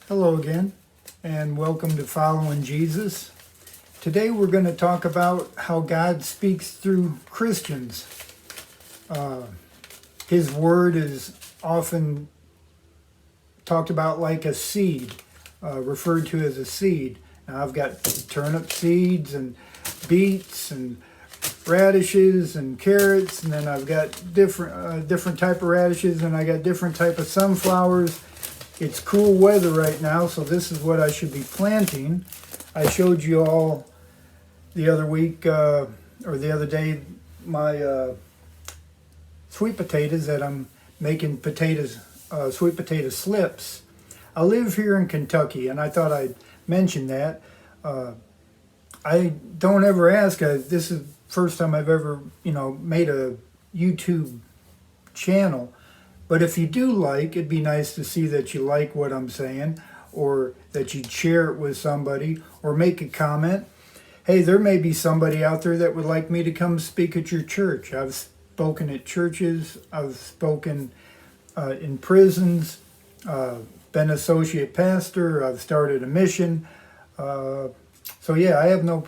Hello again, and welcome to Following Jesus. Today we're going to talk about how God speaks through Christians. His word is often talked about like a seed, referred to as a seed. Now I've got turnip seeds and beets and radishes and carrots, and then I've got different type of radishes, and I got different type of sunflowers. It's cool weather right now, so this is what I should be planting. I showed you all the other week, or the other day, my sweet potatoes that I'm making sweet potato slips. I live here in Kentucky, and I thought I'd mention that. I don't ever ask. This is the first time I've ever, made a YouTube channel. But if you do it'd be nice to see that you like what I'm saying, or that you'd share it with somebody, or make a comment. Hey, there may be somebody out there that would like me to come speak at your church. I've spoken at churches, I've spoken in prisons, been associate pastor, I've started a mission. So yeah, I have no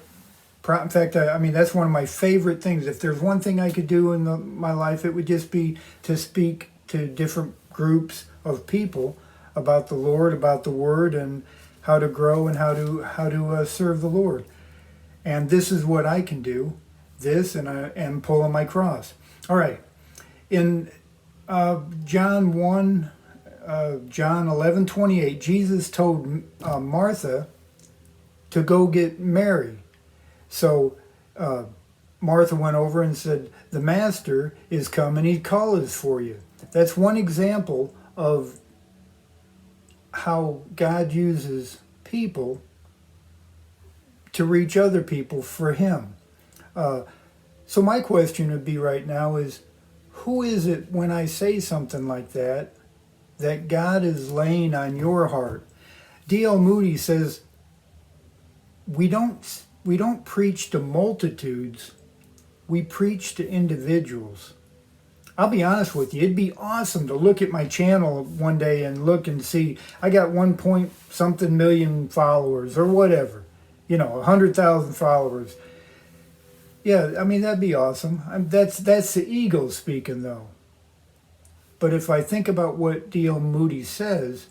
problem. In fact, I mean, that's one of my favorite things. If there's one thing I could do in my life, it would just be to speak to different groups of people about the Lord, about the Word, and how to grow and how to serve the Lord. And this is what I can do. This and I am pulling my cross. All right. In John 11:28, Jesus told Martha to go get Mary. So Martha went over and said, "The Master is coming. He calls for you." That's one example of how God uses people to reach other people for Him. So my question would be right now is, who is it when I say something like that God is laying on your heart? D.L. Moody says, we don't preach to multitudes, we preach to individuals. I'll be honest with you, it'd be awesome to look at my channel one day and look and see I got 1 point something million followers or whatever, 100,000 followers. Yeah, I mean, that'd be awesome. That's the ego speaking, though. But if I think about what D.L. Moody says,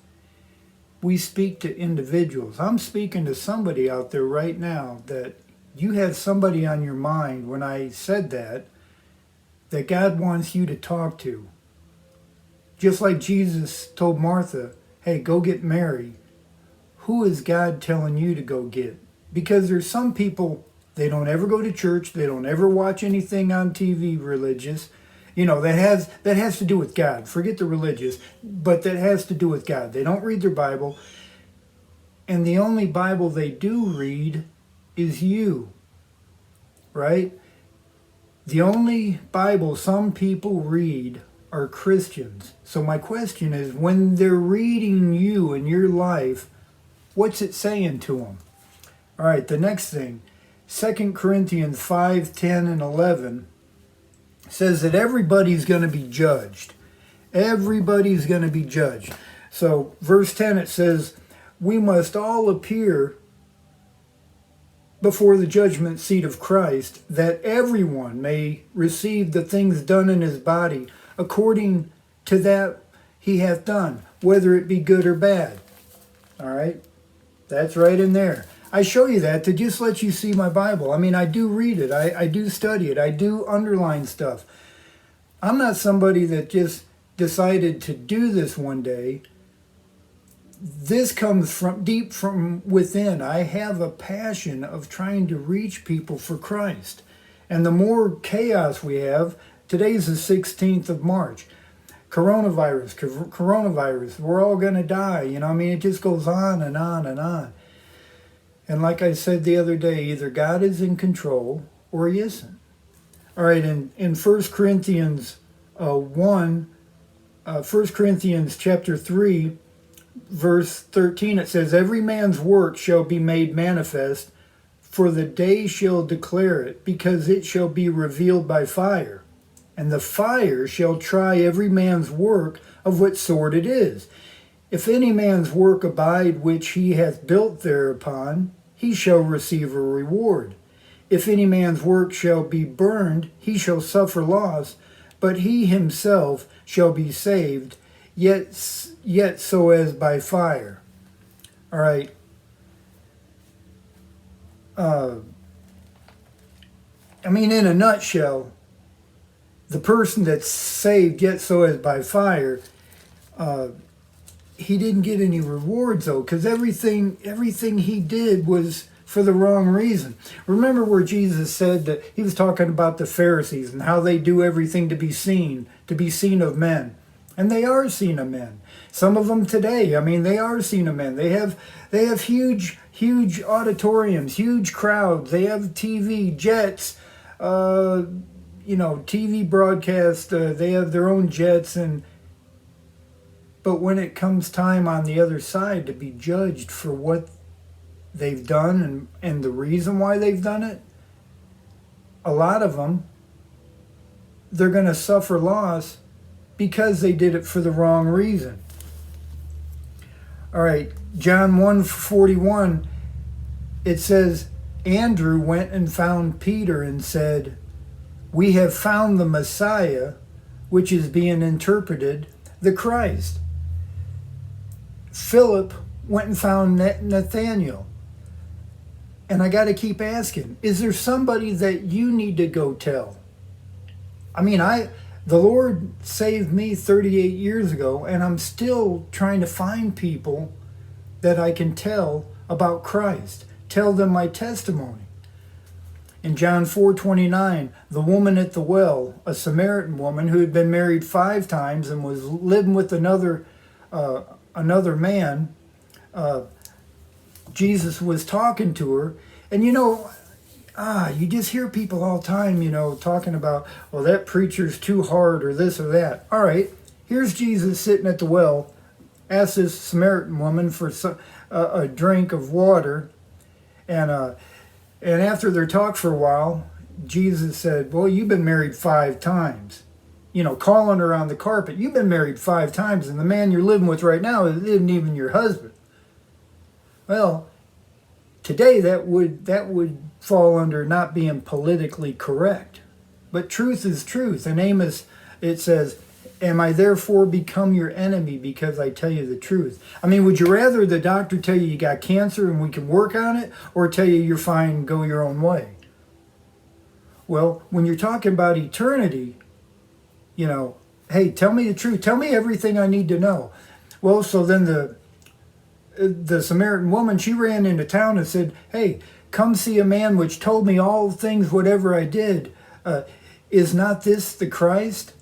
we speak to individuals. I'm speaking to somebody out there right now that you have somebody on your mind when I said that God wants you to talk to. Just like Jesus told Martha, hey, go get Mary. Who is God telling you to go get? Because there's some people, they don't ever go to church, they don't ever watch anything on TV religious, that has to do with God. Forget the religious, but that has to do with God. They don't read their Bible, and the only Bible they do read is you, right? The only Bible some people read are Christians. So my question is, when they're reading you in your life, what's it saying to them? All right, the next thing, 2 Corinthians 5:10 and 11 says that everybody's going to be judged. Everybody's going to be judged. So verse 10, it says, we must all appear before the judgment seat of Christ, that everyone may receive the things done in his body according to that he hath done, whether it be good or bad. All right? That's right in there. I show you that to just let you see my Bible. I mean, I do read it. I do study it. I do underline stuff. I'm not somebody that just decided to do this one day. This comes from deep from within. I have a passion of trying to reach people for Christ. And the more chaos we have, today's the 16th of March. Coronavirus, we're all going to die. It just goes on and on and on. And like I said the other day, either God is in control or He isn't. All right, in 1 Corinthians 1 Corinthians chapter 3, verse 13, it says, every man's work shall be made manifest, for the day shall declare it, because it shall be revealed by fire. And the fire shall try every man's work of what sort it is. If any man's work abide which he hath built thereupon, he shall receive a reward. If any man's work shall be burned, he shall suffer loss, but he himself shall be saved, yet so as by fire. All right. In a nutshell, the person that's saved, yet so as by fire, he didn't get any rewards though, because everything he did was for the wrong reason. Remember where Jesus said that he was talking about the Pharisees and how they do everything to be seen of men. And they are seen of men. Some of them today, they are seen of men. They have huge auditoriums, huge crowds. They have TV, jets, TV broadcast. They have their own jets. But when it comes time on the other side to be judged for what they've done and the reason why they've done it, a lot of them, they're going to suffer loss because they did it for the wrong reason. All right, John 1:41, it says, Andrew went and found Peter and said, "We have found the Messiah," which is being interpreted, the Christ. Philip went and found Nathaniel. And I got to keep asking, is there somebody that you need to go tell? The Lord saved me 38 years ago, and I'm still trying to find people that I can tell about Christ, tell them my testimony. In John 4:29, the woman at the well, a Samaritan woman who had been married 5 times and was living with another man, Jesus was talking to her, and you just hear people all the time, talking about, well, that preacher's too hard or this or that. All right, here's Jesus sitting at the well, asked this Samaritan woman for a drink of water, and after their talk for a while, Jesus said, well, you've been married 5 times. Calling her on the carpet. You've been married 5 times, and the man you're living with right now isn't even your husband. Well, today that would fall under not being politically correct. But truth is truth. In Amos, it says, am I therefore become your enemy because I tell you the truth? Would you rather the doctor tell you got cancer and we can work on it, or tell you you're fine, go your own way? Well, when you're talking about eternity, hey, tell me the truth. Tell me everything I need to know. Well, so then the Samaritan woman, she ran into town and said, hey, come see a man which told me all things, whatever I did. Is not this the Christ?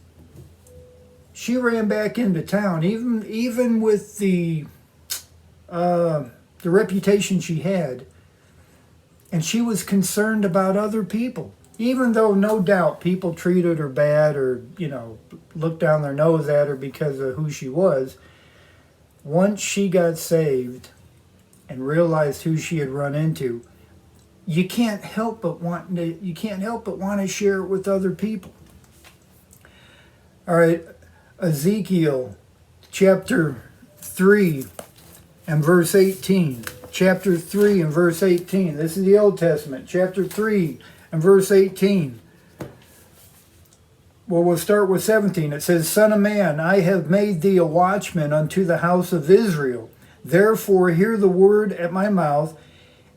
She ran back into town, even with the reputation she had, and she was concerned about other people. Even though no doubt people treated her bad or, looked down their nose at her because of who she was, once she got saved and realized who she had run into, you can't help but want to share it with other people. All right, Ezekiel chapter 3 and verse 18. Chapter 3 and verse 18. This is the Old Testament. Chapter 3 and verse 18. Well, we'll start with 17. It says, Son of man, I have made thee a watchman unto the house of Israel. Therefore hear the word at my mouth,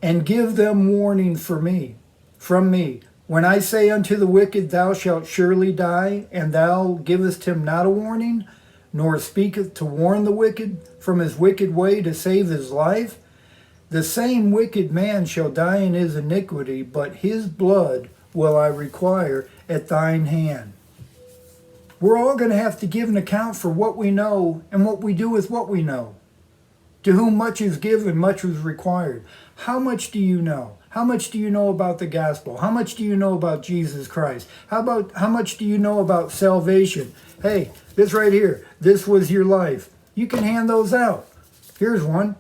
and give them warning from me. When I say unto the wicked, thou shalt surely die, and thou givest him not a warning, nor speaketh to warn the wicked from his wicked way to save his life, the same wicked man shall die in his iniquity, but his blood will I require at thine hand. We're all going to have to give an account for what we know and what we do with what we know. To whom much is given, much is required. How much do you know? How much do you know about the gospel? How much do you know about Jesus Christ? How much do you know about salvation? Hey, this right here, this was your life. You can hand those out. Here's one.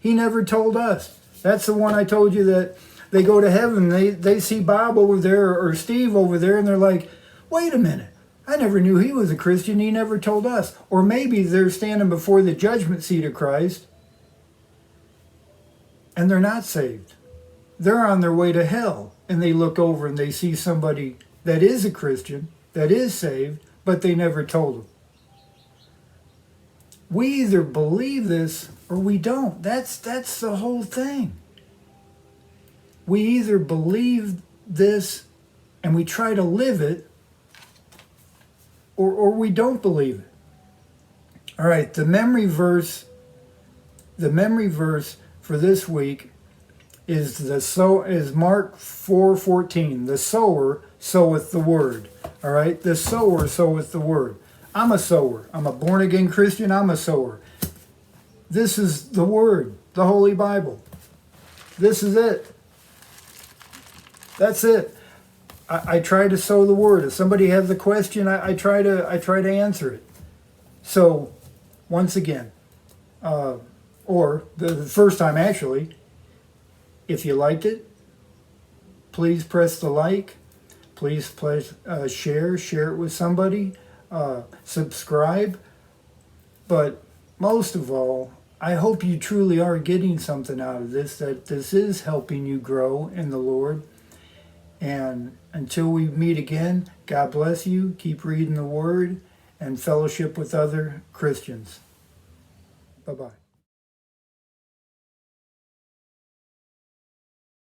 He never told us. That's the one I told you that they go to heaven. They see Bob over there or Steve over there, and they're like, wait a minute. I never knew he was a Christian. He never told us. Or maybe they're standing before the judgment seat of Christ and they're not saved. They're on their way to hell, and they look over and they see somebody that is a Christian, that is saved, but they never told them. We either believe this or we don't. That's the whole thing. We either believe this and we try to live it, or we don't believe it. All right, the memory verse for this week is Mark 4:14. The sower soweth the word. All right, the sower soweth the word. I'm a sower. I'm a born again Christian. I'm a sower. This is the word, the Holy Bible. This is it. That's it. I try to sow the word. If somebody has a question, I try to answer it. So, once again, or the first time actually, if you liked it, please press the like. Please share it with somebody. Subscribe. But most of all, I hope you truly are getting something out of this, that this is helping you grow in the Lord. And until we meet again, God bless you. Keep reading the Word and fellowship with other Christians. Bye-bye.